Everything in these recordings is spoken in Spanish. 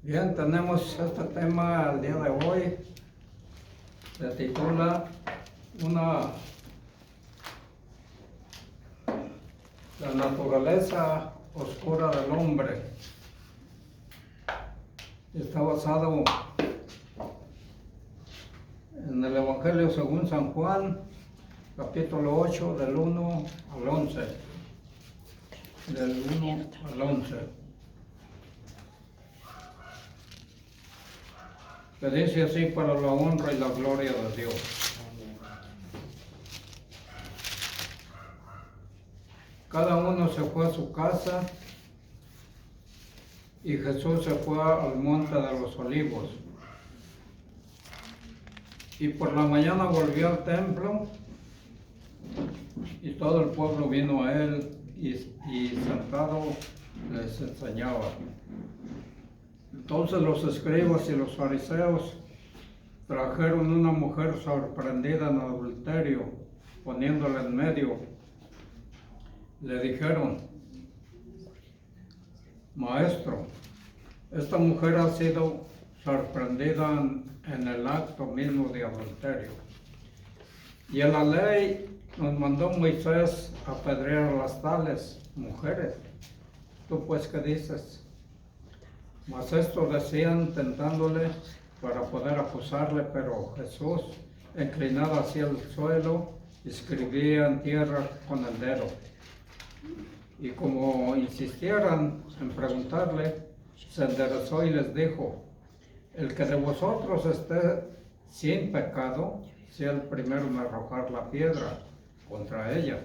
Bien, tenemos este tema el día de hoy. Se titula La naturaleza oscura del hombre. Está basado en el Evangelio según San Juan, capítulo 8, del 1 al 11. Del 1 al 11. Que dice así: para la honra y la gloria de Dios. Cada uno se fue a su casa y Jesús se fue al monte de los olivos. Y por la mañana volvió al templo y todo el pueblo vino a él y sentado les enseñaba. Entonces los escribas y los fariseos trajeron una mujer sorprendida en adulterio, poniéndola en medio. Le dijeron: Maestro, esta mujer ha sido sorprendida en el acto mismo de adulterio. Y en la ley nos mandó Moisés apedrear a las tales mujeres. ¿Tú pues qué dices? Mas esto decían tentándole para poder acusarle, pero Jesús, inclinado hacia el suelo, escribía en tierra con el dedo. Y como insistieran en preguntarle, se enderezó y les dijo: el que de vosotros esté sin pecado, sea el primero en arrojar la piedra contra ella.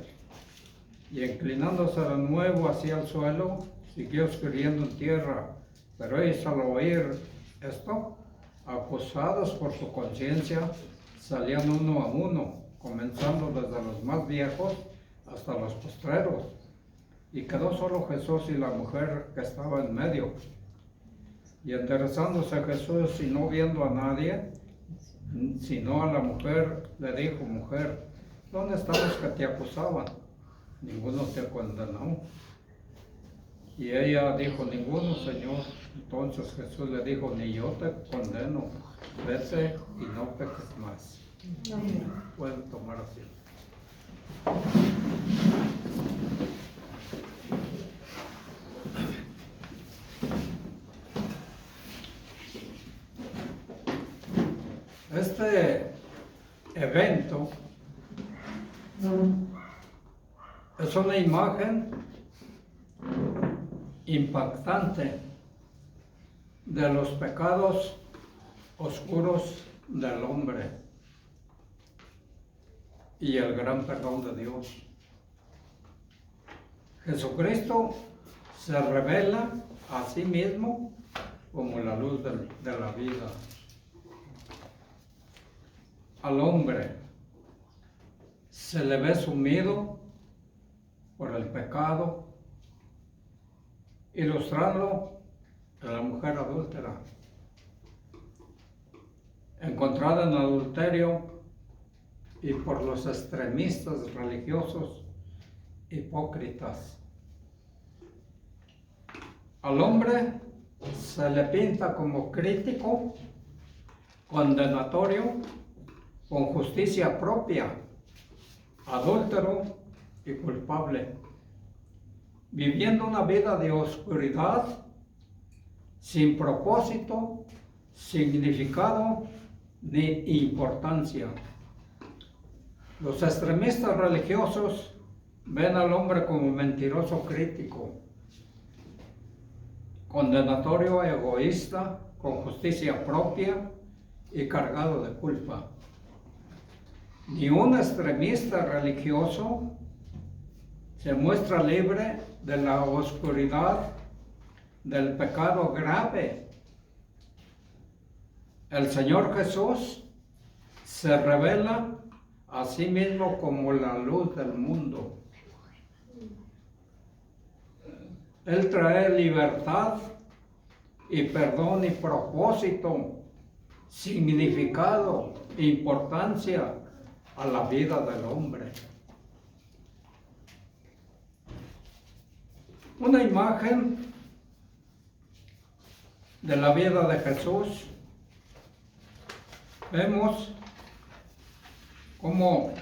Y inclinándose de nuevo hacia el suelo, siguió escribiendo en tierra. Pero ellos, al oír esto, acusados por su conciencia, salían uno a uno, comenzando desde los más viejos hasta los postreros. Y quedó solo Jesús y la mujer que estaba en medio. Y enderezándose Jesús y no viendo a nadie, sino a la mujer, le dijo: mujer, ¿dónde están los que te acusaban? Ninguno te condenó. Y ella dijo: ninguno, Señor. Entonces Jesús le dijo: ni yo te condeno, vete y no peques más. Pueden tomar asiento. Este evento es una imagen impactante de los pecados oscuros del hombre y el gran perdón de Dios. Jesucristo se revela a sí mismo como la luz de la vida. Al hombre se le ve sumido por el pecado, ilustrando a la mujer adúltera, encontrada en adulterio, y por los extremistas religiosos hipócritas. Al hombre se le pinta como crítico, condenatorio, con justicia propia, adúltero y culpable, viviendo una vida de oscuridad, sin propósito, significado ni importancia. Los extremistas religiosos ven al hombre como mentiroso crítico, condenatorio, egoísta, con justicia propia y cargado de culpa. Ni un extremista religioso se muestra libre de la oscuridad del pecado grave. El Señor Jesús se revela a sí mismo como la luz del mundo. Él trae libertad y perdón y propósito, significado e importancia a la vida del hombre. Una imagen de la vida de Jesús, vemos cómo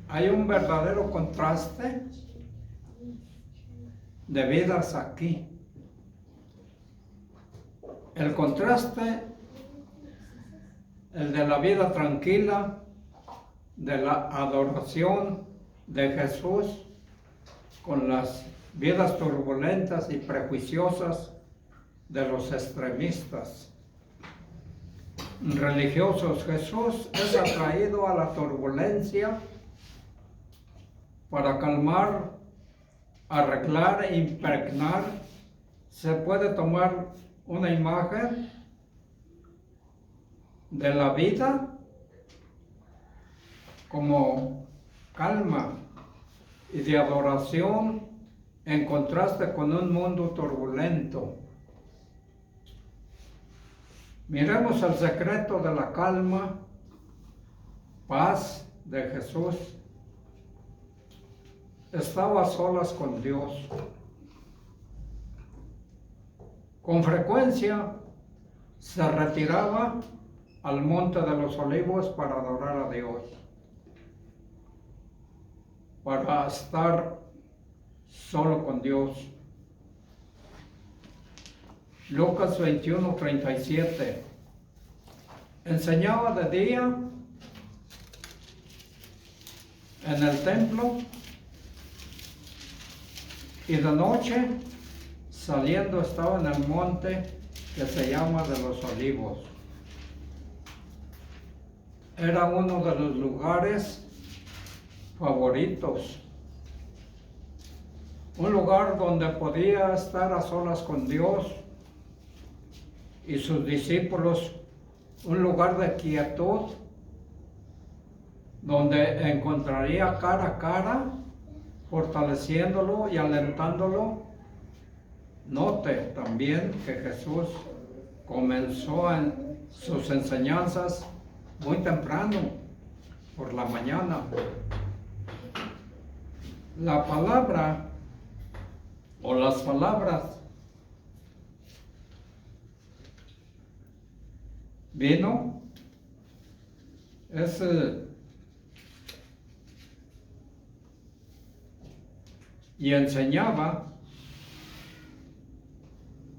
hay un verdadero contraste de vidas aquí. El contraste, el de la vida tranquila, de la adoración de Jesús, con las vidas turbulentas y prejuiciosas de los extremistas religiosos. Jesús es atraído a la turbulencia para calmar, arreglar e impregnar. Se puede tomar una imagen de la vida como calma y de adoración en contraste con un mundo turbulento. Miremos el secreto de la calma, paz de Jesús. Estaba a solas con Dios. Con frecuencia se retiraba al monte de los olivos para adorar a Dios, para estar solo con Dios. Lucas 21:37. Enseñaba de día en el templo y de noche saliendo estaba en el monte que se llama de los Olivos. Era uno de los lugares favoritos, un lugar donde podía estar a solas con Dios y sus discípulos, un lugar de quietud, donde encontraría cara a cara, fortaleciéndolo y alentándolo. Note también que Jesús comenzó en sus enseñanzas muy temprano, por la mañana. La palabra o las palabras vino y enseñaba.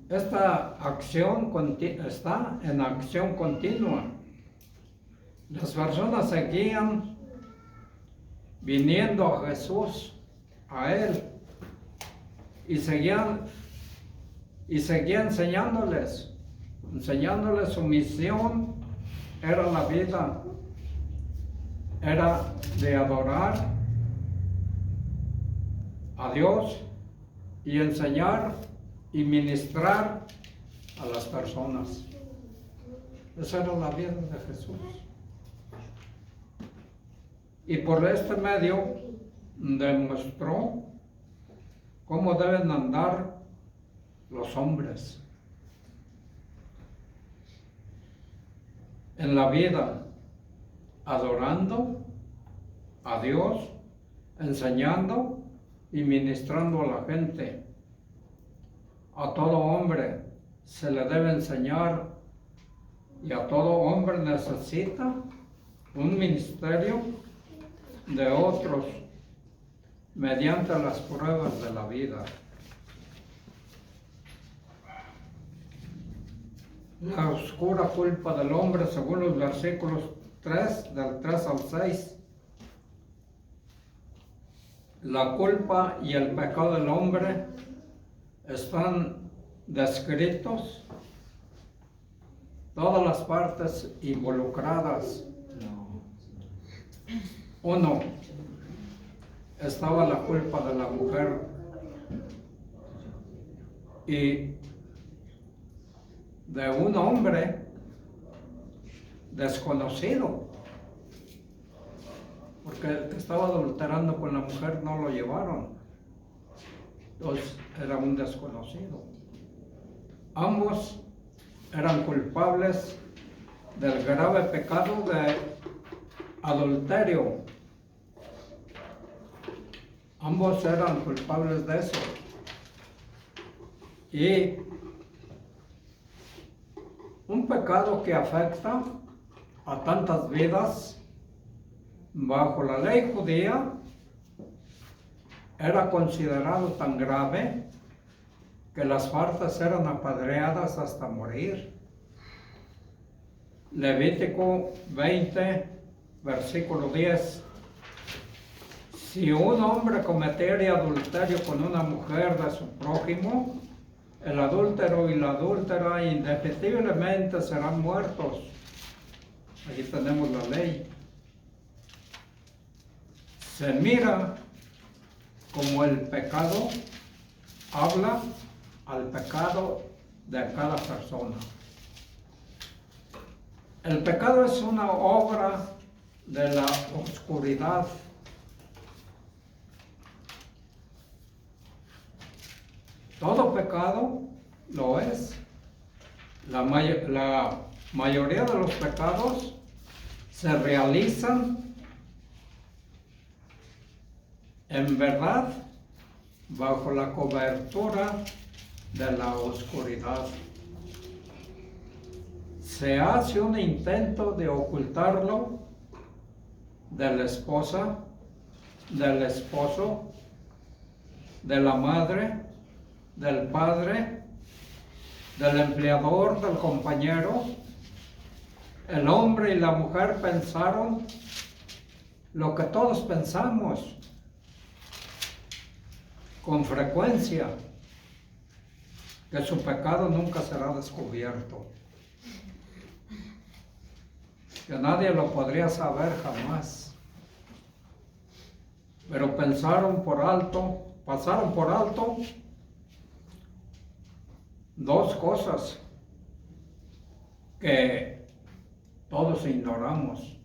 Esta acción está en acción continua. Las personas seguían viniendo a Jesús, a Él, y seguían enseñándoles su misión. Era la vida, era de adorar a Dios y enseñar y ministrar a las personas. Esa era la vida de Jesús. Y por este medio demostró cómo deben andar los hombres en la vida, adorando a Dios, enseñando y ministrando a la gente. A todo hombre se le debe enseñar y a todo hombre necesita un ministerio de otros mediante las pruebas de la vida. La oscura culpa del hombre, según los versículos 3, del 3 al 6. La culpa y el pecado del hombre están descritos, todas las partes involucradas. Uno, estaba la culpa de la mujer y de un hombre desconocido, porque el que estaba adulterando con la mujer no lo llevaron, entonces era un desconocido. Ambos eran culpables del grave pecado de adulterio. Ambos eran culpables de eso. Y un pecado que afecta a tantas vidas, bajo la ley judía, era considerado tan grave que las faltas eran apedreadas hasta morir. Levítico 20, versículo 10. Si un hombre cometiera adulterio con una mujer de su prójimo, el adúltero y la adúltera indefectiblemente serán muertos. Aquí tenemos la ley. Se mira como el pecado habla al pecado de cada persona. El pecado es una obra de la oscuridad. Todo pecado lo es. La mayoría de los pecados se realizan en verdad bajo la cobertura de la oscuridad. Se hace un intento de ocultarlo de la esposa, del esposo, de la madre, del padre, del empleador, del compañero. El hombre y la mujer pensaron lo que todos pensamos con frecuencia, que su pecado nunca será descubierto, que nadie lo podría saber jamás. Pero pasaron por alto dos cosas que todos ignoramos.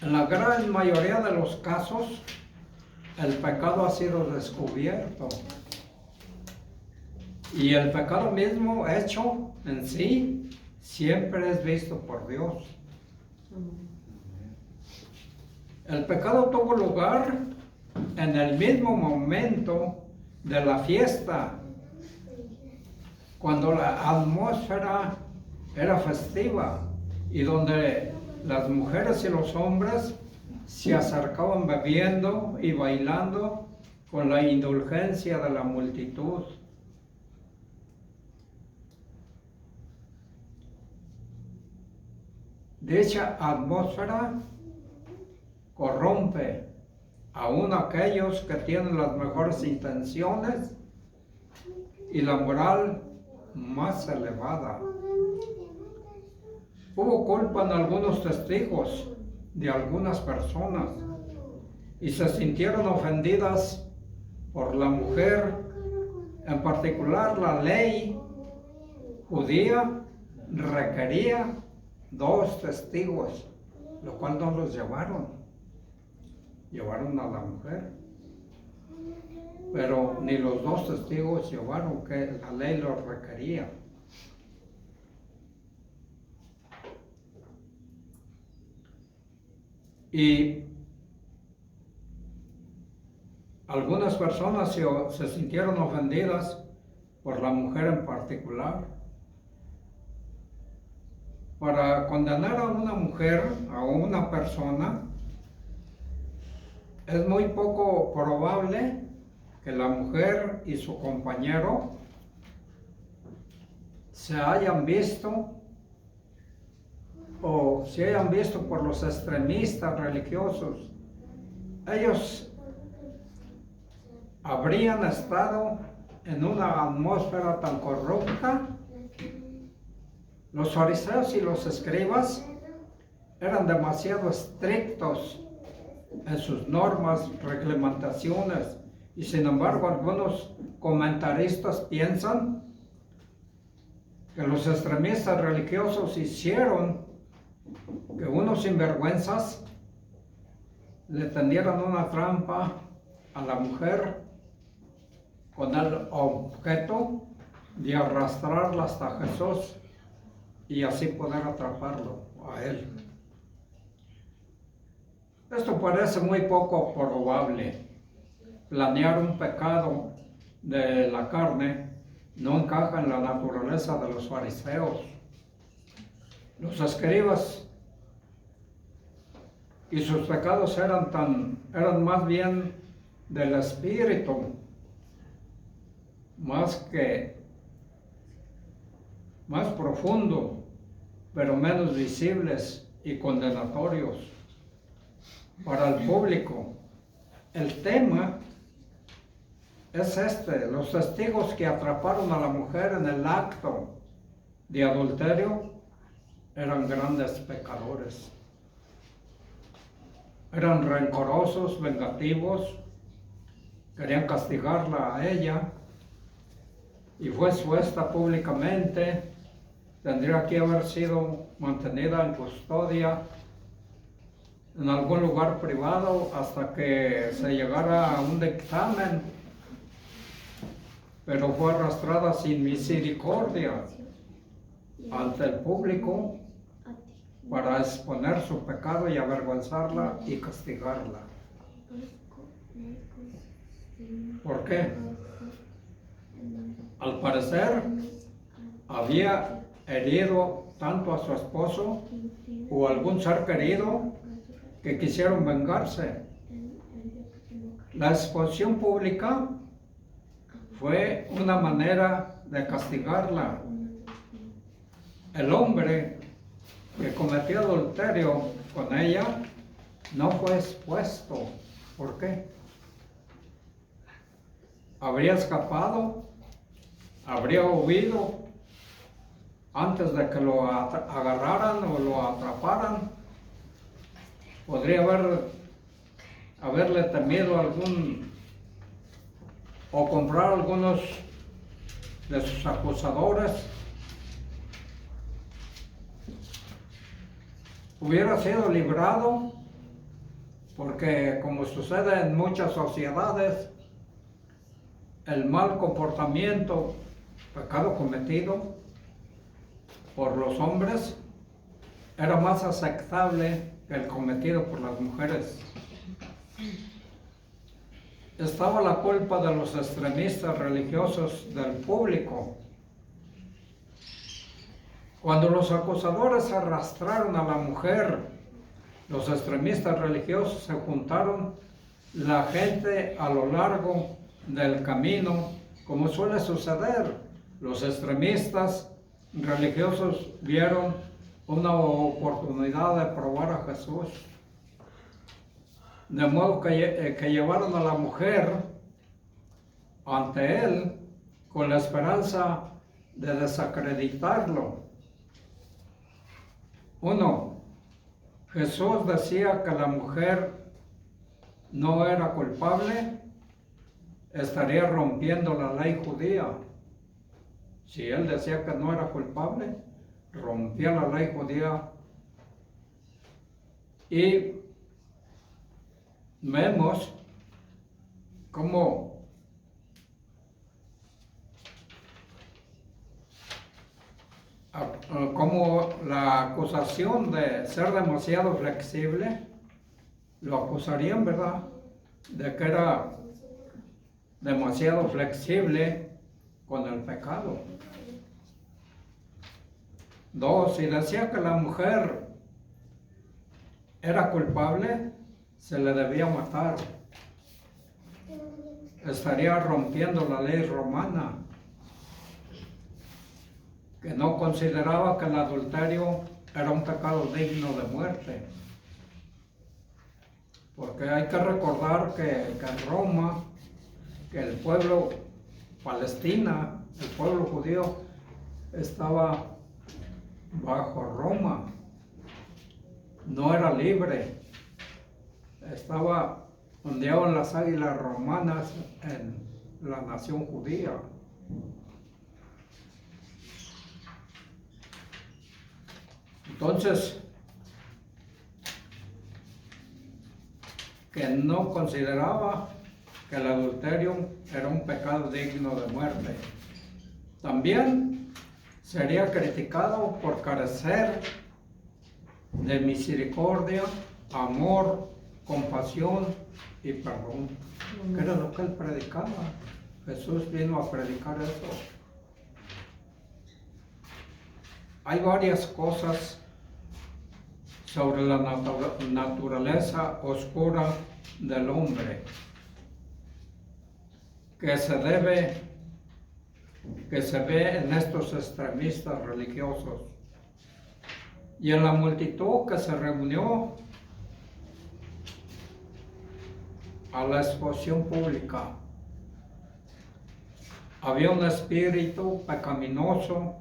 En la gran mayoría de los casos, el pecado ha sido descubierto. Y el pecado mismo hecho en sí siempre es visto por Dios. El pecado tuvo lugar en el mismo momento de la fiesta, cuando la atmósfera era festiva y donde las mujeres y los hombres se acercaban bebiendo y bailando con la indulgencia de la multitud. Dicha atmósfera corrompe aún aquellos que tienen las mejores intenciones y la moral más elevada. Hubo culpa en algunos testigos de algunas personas y se sintieron ofendidas por la mujer. En particular, la ley judía requería 2 testigos, lo cual no los llevaron a la mujer, pero ni los 2 testigos llevaron, que la ley los requería. Y algunas personas se sintieron ofendidas por la mujer en particular. Para condenar a una mujer, a una persona, es muy poco probable que la mujer y su compañero se hayan visto o se hayan visto por los extremistas religiosos. Ellos habrían estado en una atmósfera tan corrupta. Los fariseos y los escribas eran demasiado estrictos en sus normas, reglamentaciones, y sin embargo algunos comentaristas piensan que los extremistas religiosos hicieron que unos sinvergüenzas le tendieran una trampa a la mujer con el objeto de arrastrarla hasta Jesús y así poder atraparlo a él. Esto parece muy poco probable. Planear un pecado de la carne no encaja en la naturaleza de los fariseos. Los escribas y sus pecados eran más bien del espíritu, más profundo, pero menos visibles y condenatorios para el público. El tema es los testigos que atraparon a la mujer en el acto de adulterio eran grandes pecadores. Eran rencorosos, vengativos, querían castigarla a ella y fue expuesta públicamente. Tendría que haber sido mantenida en custodia en algún lugar privado hasta que se llegara a un dictamen, pero fue arrastrada sin misericordia ante el público para exponer su pecado y avergonzarla y castigarla. ¿Por qué? Al parecer había herido tanto a su esposo o algún ser querido que quisieron vengarse. La exposición pública fue una manera de castigarla. El hombre que cometió adulterio con ella no fue expuesto. ¿Por qué? Habría escapado, habría huido antes de que lo agarraran o lo atraparan. Podría haberle temido o comprar algunos de sus acusadores. Hubiera sido librado, porque como sucede en muchas sociedades, el mal comportamiento, pecado cometido por los hombres, era más aceptable que el cometido por las mujeres. Estaba la culpa de los extremistas religiosos del público. Cuando los acusadores arrastraron a la mujer, los extremistas religiosos se juntaron, la gente a lo largo del camino, como suele suceder. Los extremistas religiosos vieron una oportunidad de probar a Jesús, de modo que llevaron a la mujer ante él con la esperanza de desacreditarlo. Jesús decía que la mujer no era culpable, estaría rompiendo la ley judía. Si él decía que no era culpable, rompía la ley judía. Y vemos cómo la acusación de ser demasiado flexible, lo acusarían, ¿verdad?, de que era demasiado flexible con el pecado. Si decía que la mujer era culpable, se le debía matar. Estaría rompiendo la ley romana, que no consideraba que el adulterio era un pecado digno de muerte. Porque hay que recordar que en Roma, que el pueblo Palestina, el pueblo judío, estaba bajo Roma, no era libre, ondeaban las águilas romanas en la nación judía. Entonces, que no consideraba que el adulterio era un pecado digno de muerte. También sería criticado por carecer de misericordia, amor, compasión y perdón. ¿Qué era lo que él predicaba? Jesús vino a predicar eso. Hay varias cosas sobre la naturaleza oscura del hombre que se ve en estos extremistas religiosos. Y en la multitud que se reunió a la exposición pública, había un espíritu pecaminoso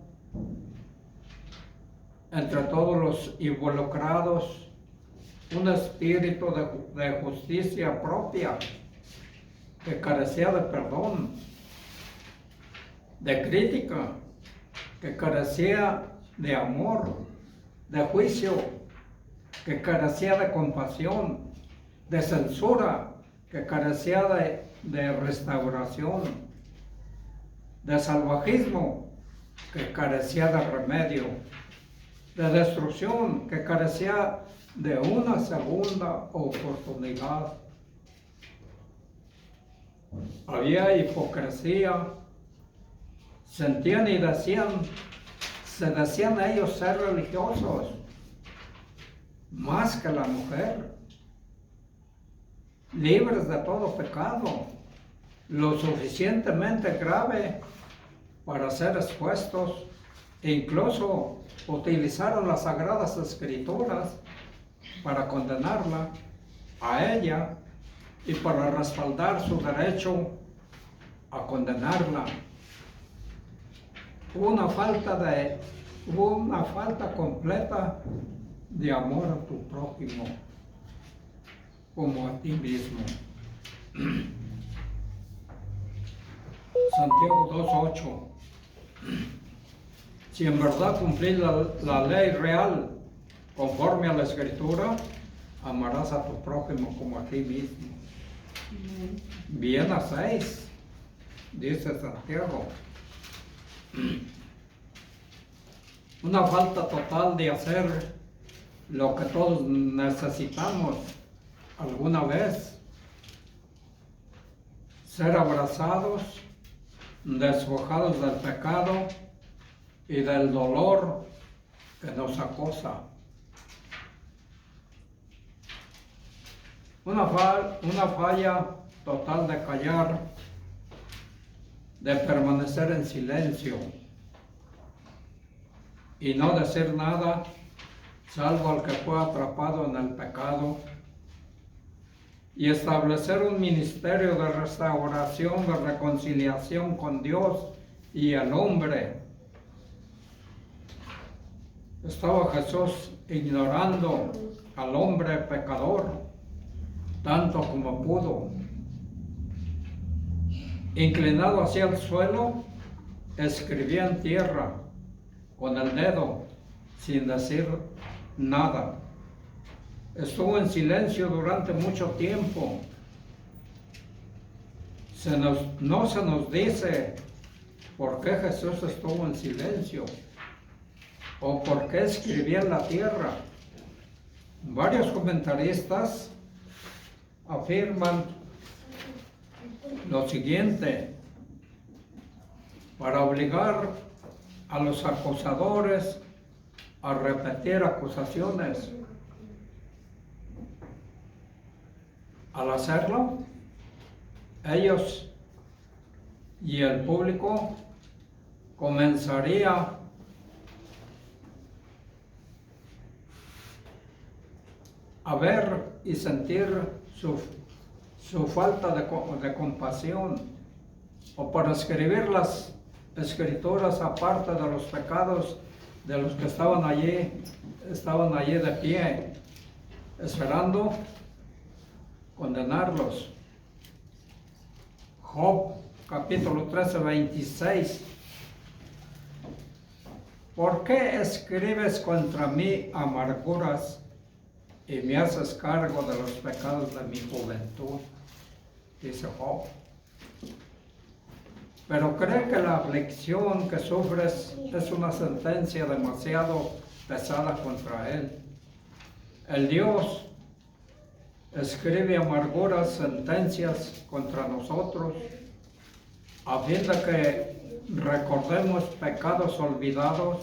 entre todos los involucrados, un espíritu de justicia propia que carecía de perdón, de crítica, que carecía de amor, de juicio, que carecía de compasión, de censura, que carecía de restauración, de salvajismo, que carecía de remedio, de destrucción, que carecía de una segunda oportunidad. Había hipocresía, sentían y se decían ellos ser religiosos, más que la mujer, libres de todo pecado, lo suficientemente grave para ser expuestos, e incluso utilizaron las Sagradas Escrituras para condenarla a ella y para respaldar su derecho a condenarla. Hubo una falta completa de amor a tu prójimo como a ti mismo. Santiago 2:8. Si en verdad cumplís la ley real conforme a la Escritura, amarás a tu prójimo como a ti mismo. Bien hacéis, dice Santiago. Una falta total de hacer lo que todos necesitamos alguna vez. Ser abrazados, despojados del pecado y del dolor que nos acosa. Una falla total de callar, de permanecer en silencio y no decir nada, salvo al que fue atrapado en el pecado, y establecer un ministerio de restauración, de reconciliación con Dios y el hombre. Estaba Jesús ignorando al hombre pecador tanto como pudo. Inclinado hacia el suelo, escribía en tierra con el dedo sin decir nada. Estuvo en silencio durante mucho tiempo. No se nos dice por qué Jesús estuvo en silencio o por qué escribía en la tierra. Varios comentaristas afirman lo siguiente: para obligar a los acusadores a repetir acusaciones. Al hacerlo, ellos y el público comenzaría a ver y sentir su falta de compasión, o para escribir las escrituras aparte de los pecados de los que estaban allí de pie, esperando condenarlos. Job capítulo 13, 26. ¿Por qué escribes contra mí amarguras y me haces cargo de los pecados de mi juventud? Dice Job. pero cree que la aflicción que sufres es una sentencia demasiado pesada contra él. El Dios escribe amarguras sentencias contra nosotros a fin de que recordemos pecados olvidados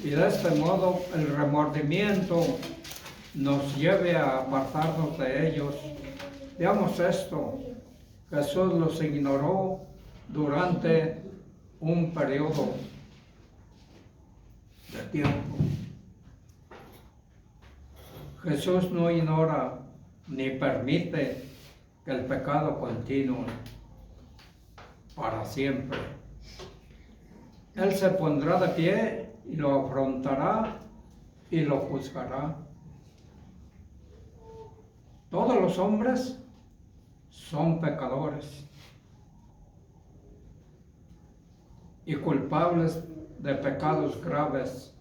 y de este modo el remordimiento nos lleve a apartarnos de ellos. Veamos esto. Jesús los ignoró durante un periodo de tiempo. Jesús no ignora ni permite que el pecado continúe para siempre. Él se pondrá de pie y lo afrontará y lo juzgará. Todos los hombres son pecadores y culpables de pecados graves.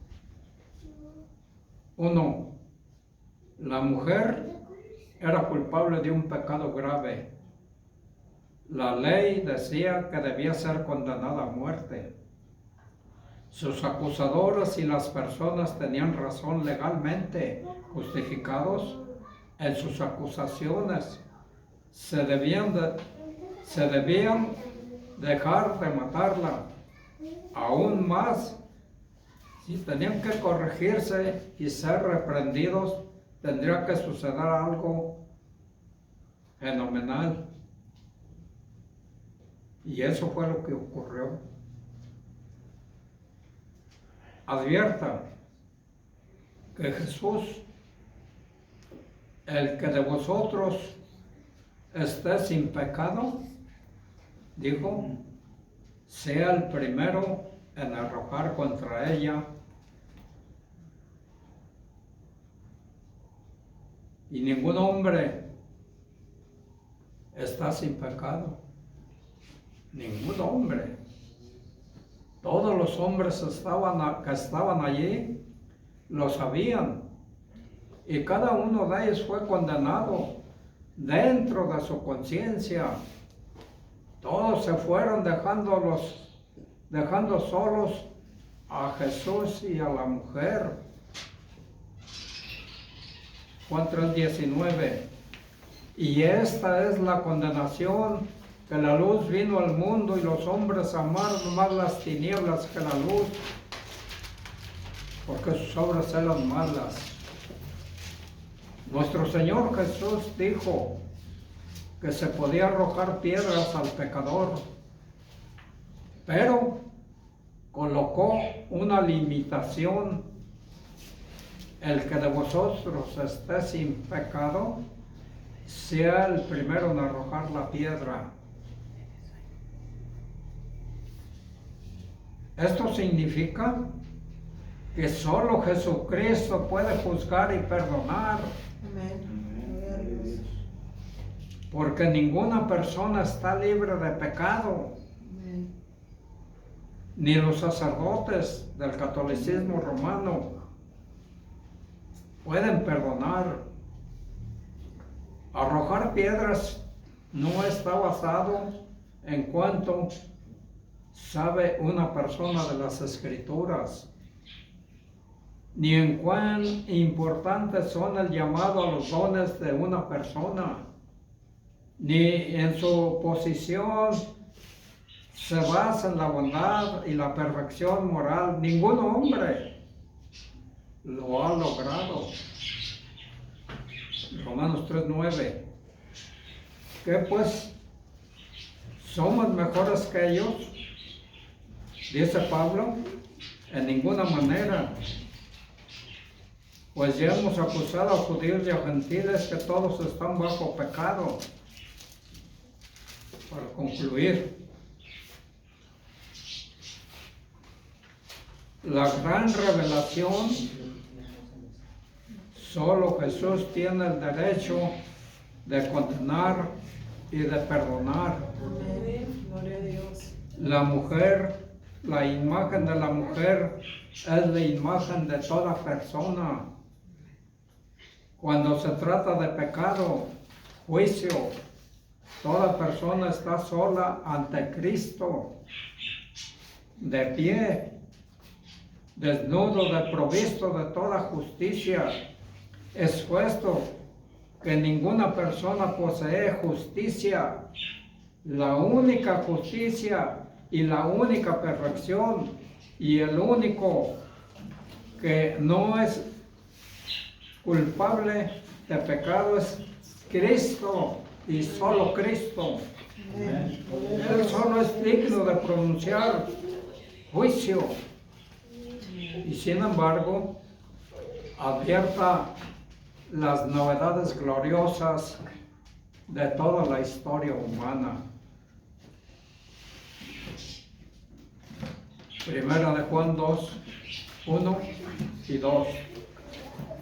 1. La mujer era culpable de un pecado grave. La ley decía que debía ser condenada a muerte. Sus acusadores y las personas tenían razón legalmente justificados en sus acusaciones. Se debían dejar de matarla. Aún más, si tenían que corregirse y ser reprendidos, tendría que suceder algo fenomenal. Y eso fue lo que ocurrió. Advierta que Jesús, el que de vosotros esté sin pecado, dijo, sea el primero en arrojar contra ella. Y ningún hombre está sin pecado. Ningún hombre. Todos los hombres que estaban allí lo sabían. Y cada uno de ellos fue condenado dentro de su conciencia. Todos se fueron dejando solos a Jesús y a la mujer. Juan 3:19. Y esta es la condenación, que la luz vino al mundo y los hombres amaron más las tinieblas que la luz, porque sus obras eran malas. Nuestro Señor Jesús dijo que se podía arrojar piedras al pecador, pero colocó una limitación. El que de vosotros esté sin pecado, sea el primero en arrojar la piedra. Esto significa que solo Jesucristo puede juzgar y perdonar. Amén. Porque ninguna persona está libre de pecado. Amén. Ni los sacerdotes del catolicismo romano pueden perdonar. Arrojar piedras no está basado en cuánto sabe una persona de las Escrituras, ni en cuán importantes son el llamado a los dones de una persona, ni en su posición se basa en la bondad y la perfección moral. Ningún hombre lo ha logrado. Romanos 3:9. ¿Qué pues? ¿Somos mejores que ellos? Dice Pablo, en ninguna manera. Pues ya hemos acusado a judíos y a gentiles que todos están bajo pecado. Para concluir, la gran revelación, solo Jesús tiene el derecho de condenar y de perdonar. Amén. Gloria a Dios. La mujer, la imagen de la mujer es la imagen de toda persona. Cuando se trata de pecado, juicio, Toda persona está sola ante Cristo, de pie, desnudo, desprovisto de toda justicia, expuesto que ninguna persona posee justicia. La única justicia y la única perfección y el único que no es culpable de pecado es Cristo y solo Cristo. Él solo es digno de pronunciar juicio. Y sin embargo, advierta las novedades gloriosas de toda la historia humana. Primera de Juan 2, 1 y 2.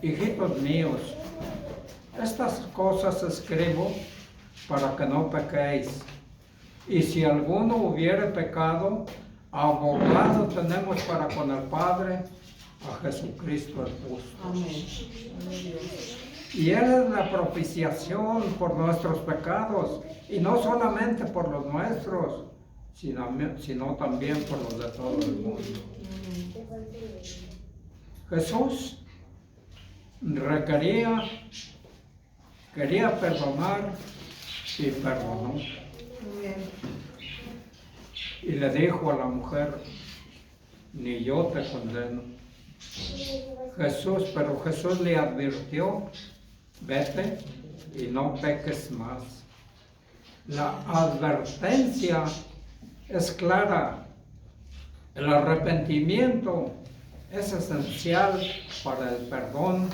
Hijitos míos, estas cosas escribo para que no pequéis. Y si alguno hubiere pecado, abogado tenemos para con el Padre, a Jesucristo el justo. Amén. Y Él es la propiciación por nuestros pecados, y no solamente por los nuestros, sino también por los de todo el mundo. Jesús quería perdonar y perdonó. Amén. Y le dijo a la mujer, ni yo te condeno. Pero Jesús le advirtió, vete y no peques más. La advertencia es clara. El arrepentimiento es esencial para el perdón.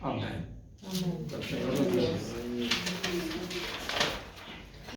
Amén. Amén. Que el Señor los bendiga.